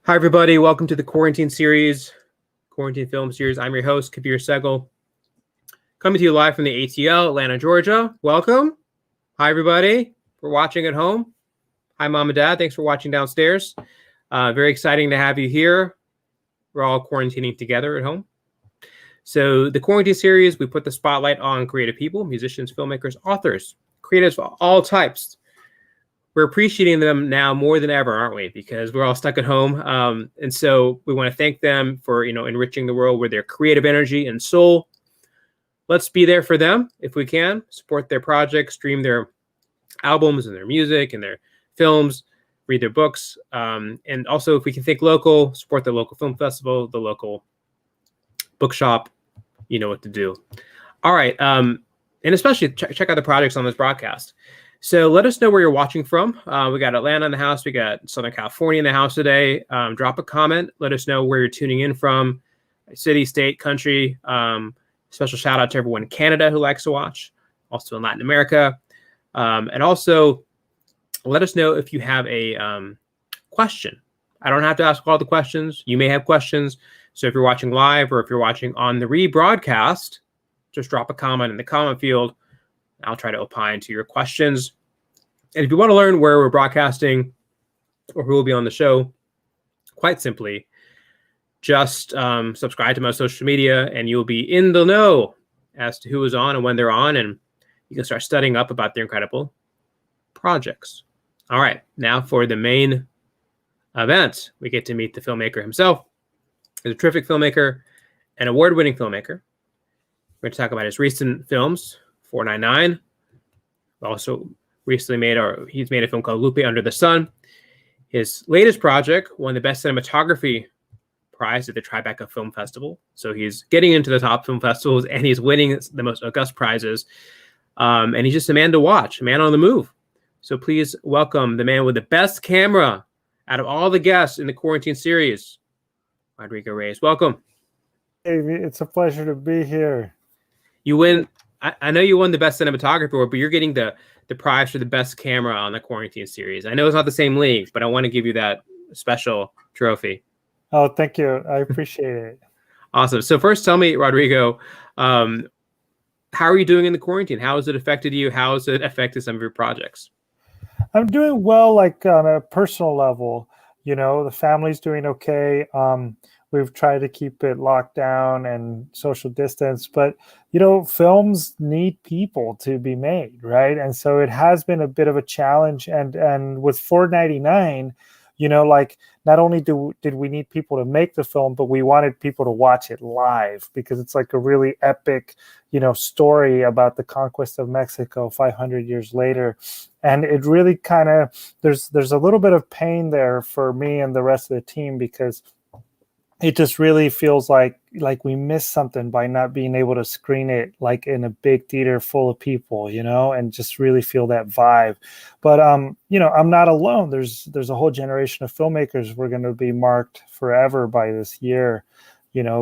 Hi, everybody. Welcome to the Quarantine Film Series. I'm your host, Kabir Segal, coming to you live from the ATL, Atlanta, Georgia. Welcome. Hi, everybody. For watching at home. Hi, Mom and Dad. Thanks for watching downstairs. Very exciting to have you here. We're all quarantining together at home. So the Quarantine Series, we put the spotlight on creative people, musicians, filmmakers, authors, creatives of all types. We're appreciating them now more than ever, aren't we? Because we're all stuck at home. And so we want to thank them for, enriching the world with their creative energy and soul. Let's be there for them if we can, support their projects, stream their albums and their music and their films, read their books. And also, if we can think local, support the local film festival, the local bookshop. You know what to do. All right. And especially check out the projects on this broadcast. So let us know where you're watching from. We got Atlanta in the house. We got Southern California in the house today. Drop a comment. Let us know where you're tuning in from. City, state, country. Special shout out to everyone in Canada who likes to watch. Also in Latin America. And also let us know if you have a question. I don't have to ask all the questions. You may have questions. So if you're watching live or if you're watching on the rebroadcast, just drop a comment in the comment field. I'll try to opine to your questions. And if you want to learn where we're broadcasting or who will be on the show, quite simply, just subscribe to my social media and you'll be in the know as to who is on and when they're on. And you can start studying up about their incredible projects. All right, now for the main event. We get to meet the filmmaker himself. He's a terrific filmmaker, an award-winning filmmaker. We're going to talk about his recent films. 499. Also recently he's made a film called Lupe Under the Sun. His latest project won the Best Cinematography Prize at the Tribeca Film Festival. So he's getting into the top film festivals and he's winning the most august prizes. And he's just a man to watch, a man on the move. So please welcome the man with the best camera out of all the guests in the Quarantine Series, Rodrigo Reyes. Welcome. Hey, it's a pleasure to be here. You win. I know you won the Best Cinematography Award, but you're getting the prize for the best camera on the Quarantine Series. I know it's not the same league, but I want to give you that special trophy. Oh, thank you. I appreciate it. Awesome. So first, tell me, Rodrigo, how are you doing in the quarantine? How has it affected you? How has it affected some of your projects? I'm doing well, like on a personal level. The family's doing okay. We've tried to keep it locked down and social distance, but films need people to be made, right? And so it has been a bit of a challenge. And with 499, not only did we need people to make the film, but we wanted people to watch it live because it's like a really epic, story about the conquest of Mexico 500 years later. And it really kind of there's a little bit of pain there for me and the rest of the team because it just really feels like we missed something by not being able to screen it like in a big theater full of people, and just really feel that vibe. But I'm not alone. There's a whole generation of filmmakers we're going to be marked forever by this year,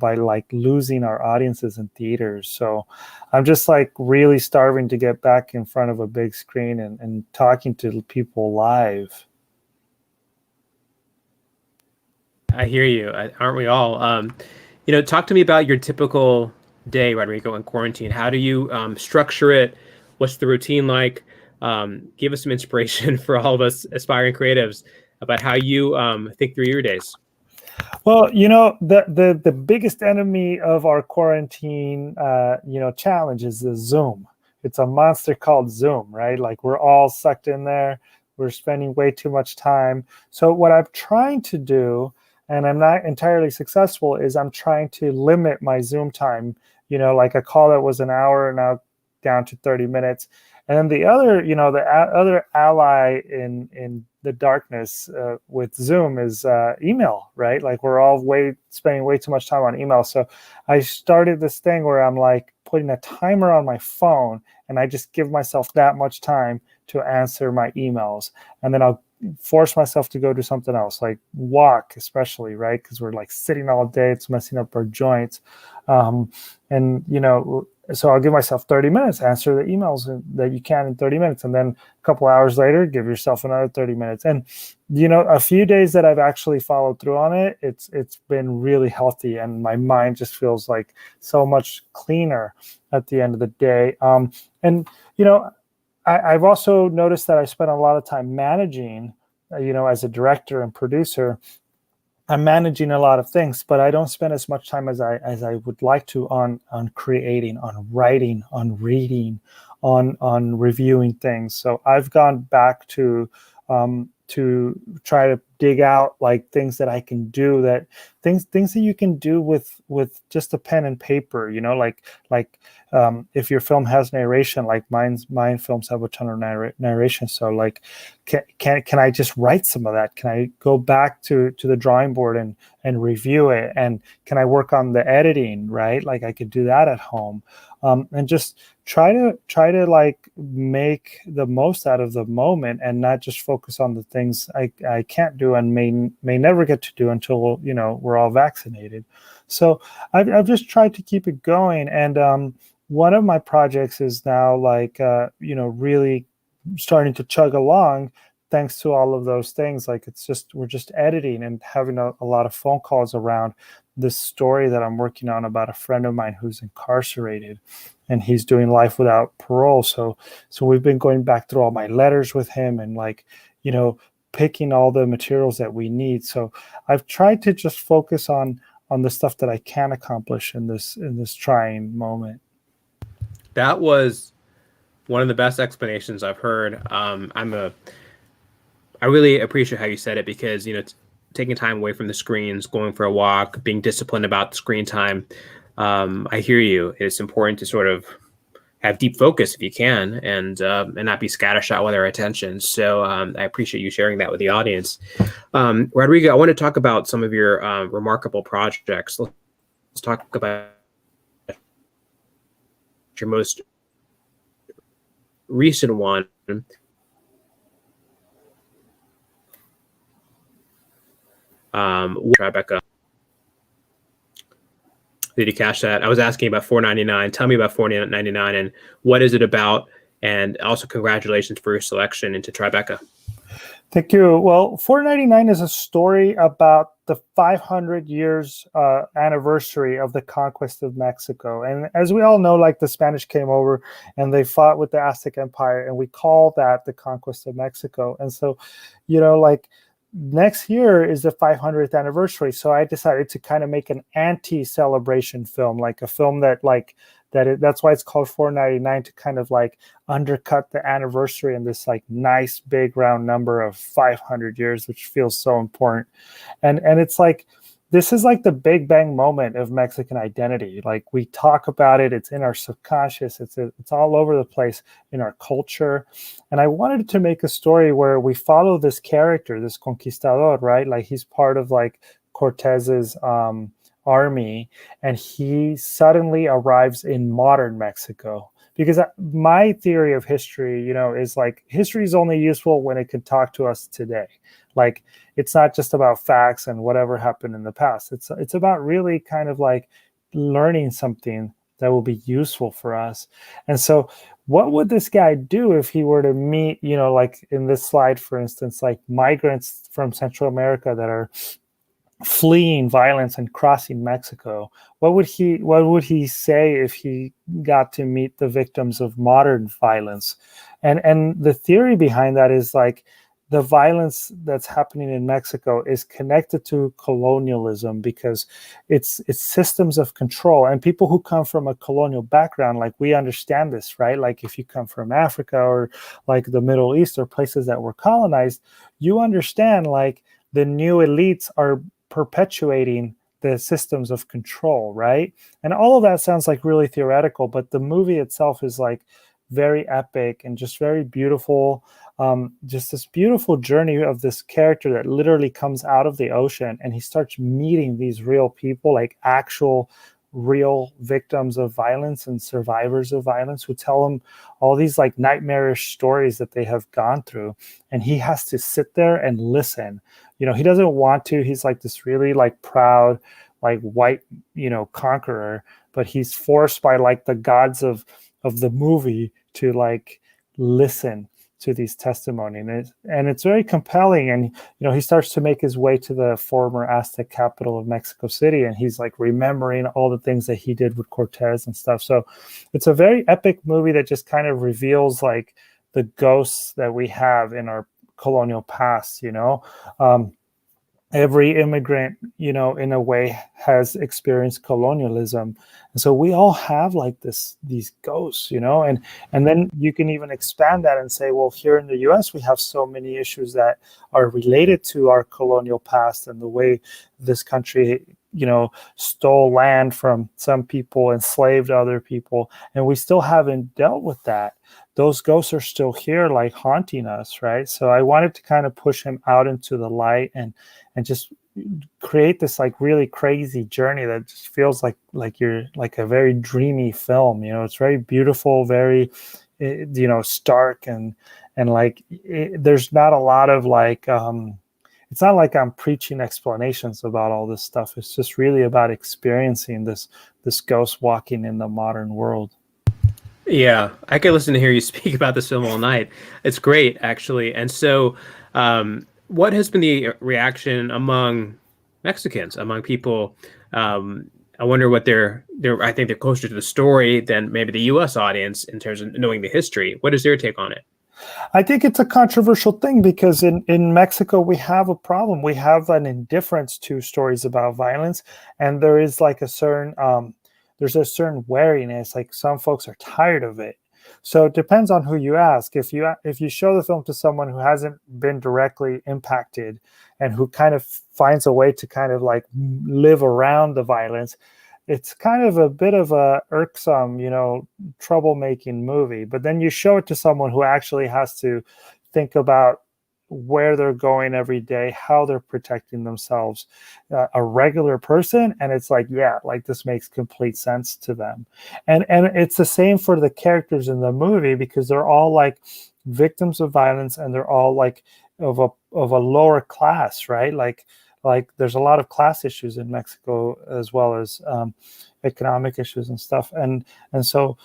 by like losing our audiences in theaters. So I'm just like really starving to get back in front of a big screen and talking to people live. I hear you. Aren't we all? Talk to me about your typical day, Rodrigo, in quarantine. How do you structure it? What's the routine like? Give us some inspiration for all of us aspiring creatives about how you think through your days. Well, the biggest enemy of our quarantine, challenge is the Zoom. It's a monster called Zoom, right? Like we're all sucked in there. We're spending way too much time. So what I'm trying to do, and I'm not entirely successful, is I'm trying to limit my Zoom time. Like a call that was an hour now down to 30 minutes. And then the other, other ally in the darkness with Zoom is email, right? Like we're all spending way too much time on email. So I started this thing where I'm like putting a timer on my phone and I just give myself that much time to answer my emails. And then I'll force myself to go do something else, like walk, especially, right? Because we're like sitting all day. It's messing up our joints. And So I'll give myself 30 minutes, answer the emails that you can in 30 minutes. And then a couple hours later, give yourself another 30 minutes. And, a few days that I've actually followed through on it, it's been really healthy. And my mind just feels like so much cleaner at the end of the day. I've also noticed that I spent a lot of time managing, as a director and producer. I'm managing a lot of things, but I don't spend as much time as I would like to on creating, on writing, on reading, on reviewing things. So I've gone back to try to dig out like things that I can do, that things that you can do with just a pen and paper, if your film has narration, like mine films have a ton of narration. So like, can I just write some of that? Can I go back to the drawing board and review it? And can I work on the editing, right? Like I could do that at home, and just try to like make the most out of the moment and not just focus on the things I can't do and may never get to do until we're all vaccinated. So I've just tried to keep it going. And one of my projects is now like really starting to chug along thanks to all of those things. Like we're just editing and having a lot of phone calls around this story that I'm working on about a friend of mine who's incarcerated and he's doing life without parole. So we've been going back through all my letters with him and like, picking all the materials that we need. So I've tried to just focus on the stuff that I can accomplish in this trying moment. That was one of the best explanations I've heard. I really appreciate how you said it, because taking time away from the screens, going for a walk, being disciplined about the screen time. I hear you. It's important to sort of have deep focus if you can, and not be scattershot with our attention. So I appreciate you sharing that with the audience. Rodrigo, I want to talk about some of your remarkable projects. Let's talk about your most recent one. Tribeca. Did you catch that? I was asking about $4.99. Tell me about $4.99 and what is it about? And also congratulations for your selection into Tribeca. Thank you. Well, $4.99 is a story about the 500 years anniversary of the conquest of Mexico. And as we all know, like the Spanish came over and they fought with the Aztec Empire, and we call that the conquest of Mexico. And so, next year is the 500th anniversary. So I decided to kind of make an anti-celebration film, like a film that that's why it's called $4.99, to kind of like undercut the anniversary and this like nice big round number of 500 years, which feels so important. And it's like, this is like the big bang moment of Mexican identity. Like we talk about it, it's in our subconscious, it's all over the place in our culture. And I wanted to make a story where we follow this character, this Conquistador, right? Like he's part of like Cortez's army, and he suddenly arrives in modern Mexico. Because my theory of history, is like history is only useful when it can talk to us today. Like it's not just about facts and whatever happened in the past. It's about really kind of like learning something that will be useful for us. And so what would this guy do if he were to meet, like in this slide, for instance, like migrants from Central America that are fleeing violence and crossing Mexico? What would he say if he got to meet the victims of modern violence? And the theory behind that is like the violence that's happening in Mexico is connected to colonialism, because it's systems of control. And people who come from a colonial background, like we understand this, right? Like if you come from Africa or like the Middle East or places that were colonized, you understand like the new elites are perpetuating the systems of control, right? And all of that sounds like really theoretical, but the movie itself is like very epic and just very beautiful. Just this beautiful journey of this character that literally comes out of the ocean and he starts meeting these real people, like actual real victims of violence and survivors of violence, who tell him all these like nightmarish stories that they have gone through. And he has to sit there and listen. He doesn't want to. He's like this really like proud, like white, conqueror, but he's forced by like the gods of the movie to like listen to these testimony, and it's very compelling. And he starts to make his way to the former Aztec capital of Mexico City, and he's like remembering all the things that he did with Cortez and stuff. So it's a very epic movie that just kind of reveals like the ghosts that we have in our colonial past. Every immigrant, in a way has experienced colonialism. And so we all have like these ghosts, and then you can even expand that and say, well, here in the US, we have so many issues that are related to our colonial past and the way this country, stole land from some people, enslaved other people, and we still haven't dealt with that. Those ghosts are still here, like haunting us, right? So I wanted to kind of push him out into the light and just create this like really crazy journey that just feels like you're like a very dreamy film. It's very beautiful, very stark, and like there's not a lot of like it's not like I'm preaching explanations about all this stuff. It's just really about experiencing this ghost walking in the modern world. Yeah, I could listen to hear you speak about this film all night. It's great, actually. And so, what has been the reaction among Mexicans, among people? I wonder what they're. I think they're closer to the story than maybe the U.S. audience in terms of knowing the history. What is their take on it? I think it's a controversial thing because in Mexico, we have a problem. We have an indifference to stories about violence, and there is like a certain there's a certain wariness. Like some folks are tired of it. So it depends on who you ask. If you show the film to someone who hasn't been directly impacted and who kind of finds a way to kind of like live around the violence, it's kind of a bit of a irksome, troublemaking movie. But then you show it to someone who actually has to think about where they're going every day, how they're protecting themselves, a regular person, and it's like, yeah, like this makes complete sense to them. And it's the same for the characters in the movie because they're all like victims of violence, and they're all like of a lower class, right? Like there's a lot of class issues in Mexico as well as economic issues and stuff, and so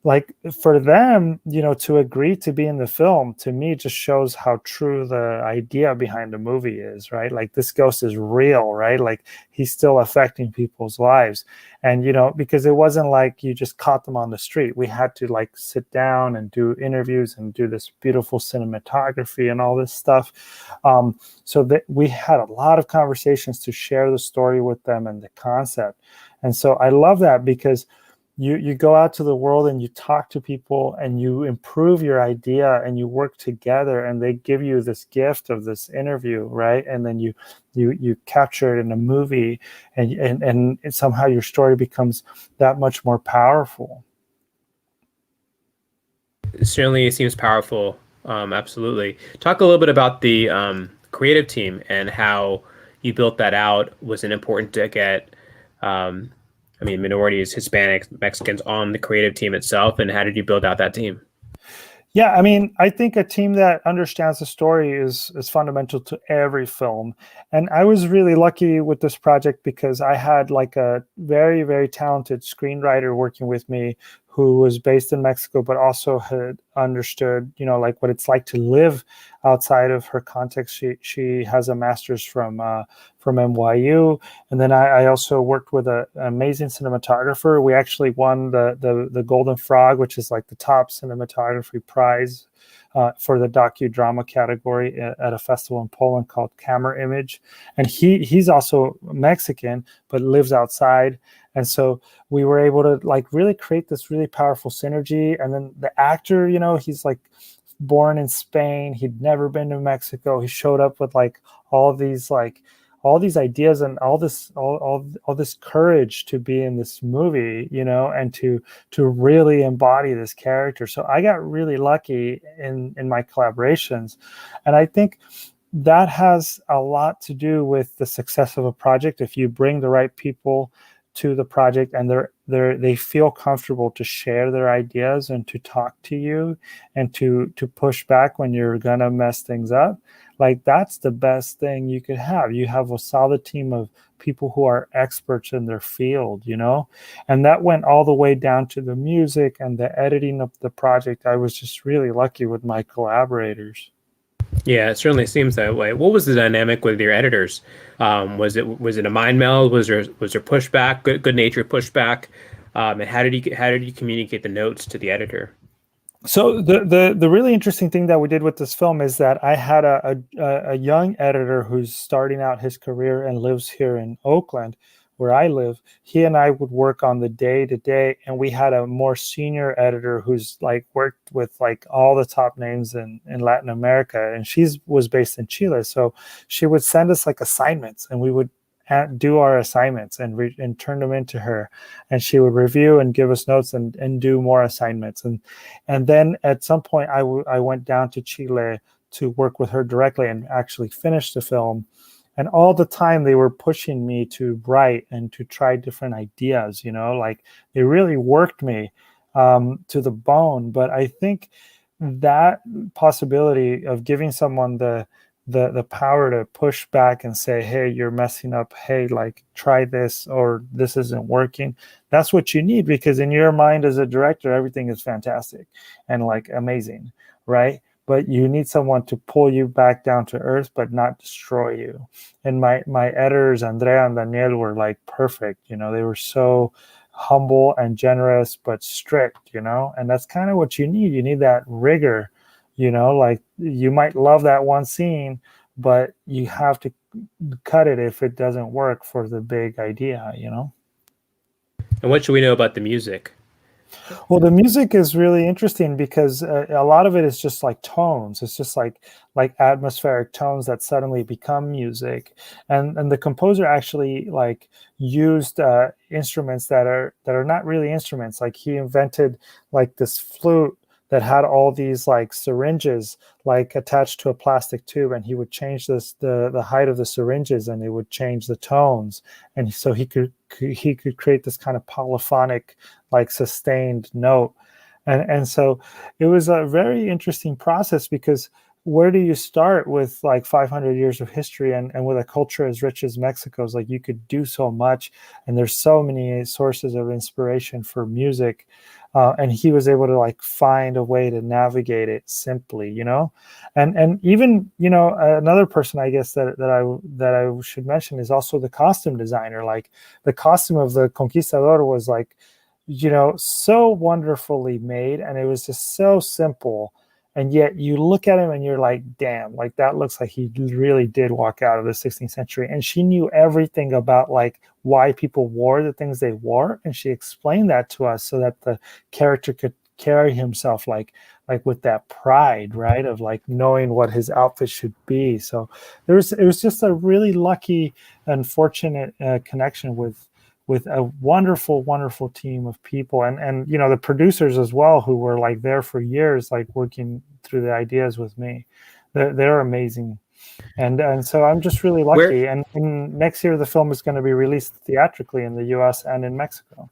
like for them, to agree to be in the film, to me, just shows how true the idea behind the movie is, right? Like this ghost is real, right? Like he's still affecting people's lives. And, because it wasn't like you just caught them on the street. We had to like sit down and do interviews and do this beautiful cinematography and all this stuff. So that we had a lot of conversations to share the story with them and the concept. And so I love that because you go out to the world and you talk to people and you improve your idea and you work together, and they give you this gift of this interview, right? And then you capture it in a movie, and somehow your story becomes that much more powerful. Certainly, it seems powerful. Absolutely. Talk a little bit about the creative team and how you built that out. Was it important to get minorities, Hispanics, Mexicans on the creative team itself, and how did you build out that team? Yeah, I think a team that understands the story is fundamental to every film. And I was really lucky with this project because I had like a very, very talented screenwriter working with me who was based in Mexico, but also had understood, like what it's like to live outside of her context. She has a master's from NYU. And then I also worked with an amazing cinematographer. We actually won the Golden Frog, which is like the top cinematography prize for the docudrama category at a festival in Poland called Camera Image. And he's also Mexican, but lives outside. And so we were able to like really create this really powerful synergy. And then the actor, he's like born in Spain. He'd never been to Mexico. He showed up with like all these ideas and all this courage to be in this movie, and to really embody this character. So I got really lucky in my collaborations. And I think that has a lot to do with the success of a project. If you bring the right people to the project and they feel comfortable to share their ideas and to talk to you and to push back when you're gonna mess things up, Like that's the best thing you could have. You have a solid team of people who are experts in their field, and that went all the way down to the music and the editing of the project. I was just really lucky with my collaborators. Yeah, it certainly seems that way. What was the dynamic with your editors? Was it a mind meld? Was there pushback, good natured pushback? And how did you communicate the notes to the editor? So the really interesting thing that we did with this film is that I had a young editor who's starting out his career and lives here in Oakland, where I live. He and I would work on the day to day, and we had a more senior editor who's like worked with like all the top names in Latin America, and she's was based in Chile. So she would send us like assignments, and we would do our assignments and turn them into her, and she would review and give us notes and do more assignments, and then at some point I went down to Chile to work with her directly and actually finish the film. And all the time they were pushing me to write and to try different ideas, like they really worked me to the bone. But I think that possibility of giving someone the power to push back and say, hey, you're messing up, hey, like try this, or this isn't working, that's what you need, because in your mind as a director everything is fantastic and like amazing, right? But you need someone to pull you back down to earth but not destroy you. And my editors Andrea and Daniel were like perfect. They were so humble and generous but strict, and that's kind of what you need. You need that rigor. Like you might love that one scene, but you have to cut it if it doesn't work for the big idea. And what should we know about the music? Well, the music is really interesting because a lot of it is just like tones. It's just like atmospheric tones that suddenly become music, and the composer actually like used instruments that are not really instruments. Like he invented like this flute that had all these like syringes like attached to a plastic tube, and he would change the height of the syringes, and it would change the tones, and so he could create this kind of polyphonic like sustained note. And so it was a very interesting process, because where do you start with like 500 years of history and with a culture as rich as Mexico's? Like you could do so much, and there's so many sources of inspiration for music. And he was able to like find a way to navigate it simply, and even, another person, I guess that I should mention is also the costume designer. Like the costume of the Conquistador was like, so wonderfully made, and it was just so simple. And yet you look at him and you're like, damn, like that looks like he really did walk out of the 16th century. And she knew everything about like why people wore the things they wore. And she explained that to us so that the character could carry himself like with that pride, right? Of like knowing what his outfit should be. So it was just a really lucky and fortunate connection with a wonderful, wonderful team of people, and the producers as well, who were like there for years, like working through the ideas with me. They're amazing, and so I'm just really lucky. And next year the film is going to be released theatrically in the U.S. and in Mexico.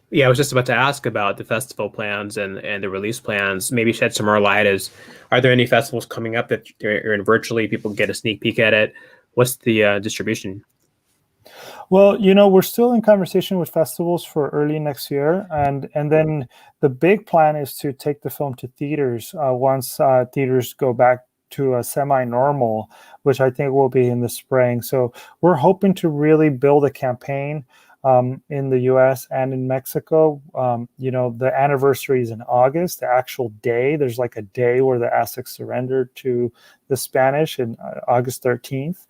Yeah, I was just about to ask about the festival plans and the release plans. Maybe shed some more light. Are there any festivals coming up that are in virtually people get a sneak peek at it? What's the distribution? Well, we're still in conversation with festivals for early next year, and then the big plan is to take the film to theaters once theaters go back to a semi-normal, which I think will be in the spring. So we're hoping to really build a campaign in the U.S. and in Mexico. The anniversary is in August, the actual day. There's like a day where the Aztecs surrendered to the Spanish in August 13th.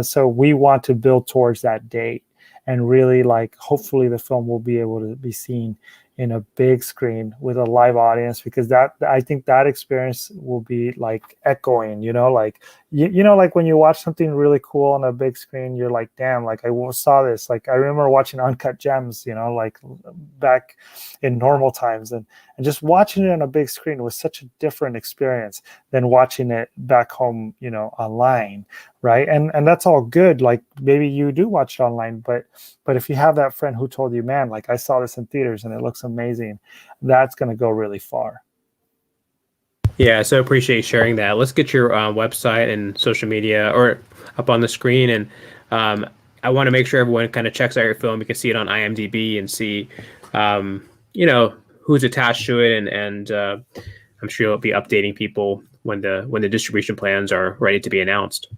So we want to build towards that date, and really like hopefully the film will be able to be seen in a big screen with a live audience, because I think that experience will be like echoing, like like when you watch something really cool on a big screen, you're like, damn, like I saw this. Like I remember watching Uncut Gems, like back in normal times, and just watching it on a big screen was such a different experience than watching it back home, online, right? And that's all good. Like maybe you do watch it online, but if you have that friend who told you, man, like I saw this in theaters and it looks amazing, that's going to go really far. Yeah, so appreciate you sharing that. Let's get your website and social media or up on the screen. And I want to make sure everyone kind of checks out your film. You can see it on IMDb and see, who's attached to it. And I'm sure you'll be updating people when the distribution plans are ready to be announced.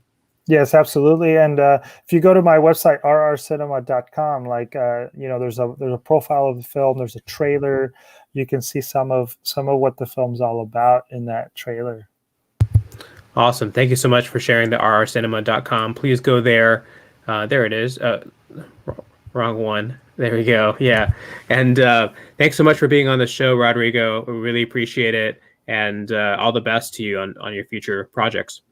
Yes, absolutely. And if you go to my website, rrcinema.com, there's a profile of the film, there's a trailer. You can see some of what the film's all about in that trailer. Awesome. Thank you so much for sharing the rrcinema.com. Please go there. There it is. Wrong one. There we go. Yeah. And thanks so much for being on the show, Rodrigo. We really appreciate it. And all the best to you on your future projects.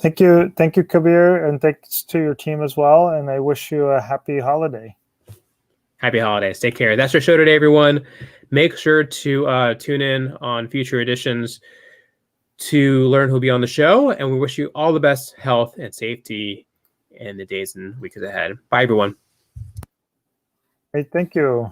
Thank you, Kabir, and thanks to your team as well. And I wish you a happy holiday. Happy holidays. Take care. That's our show today, everyone. Make sure to tune in on future editions to learn who'll be on the show. And we wish you all the best health and safety in the days and weeks ahead. Bye, everyone. Great. Thank you.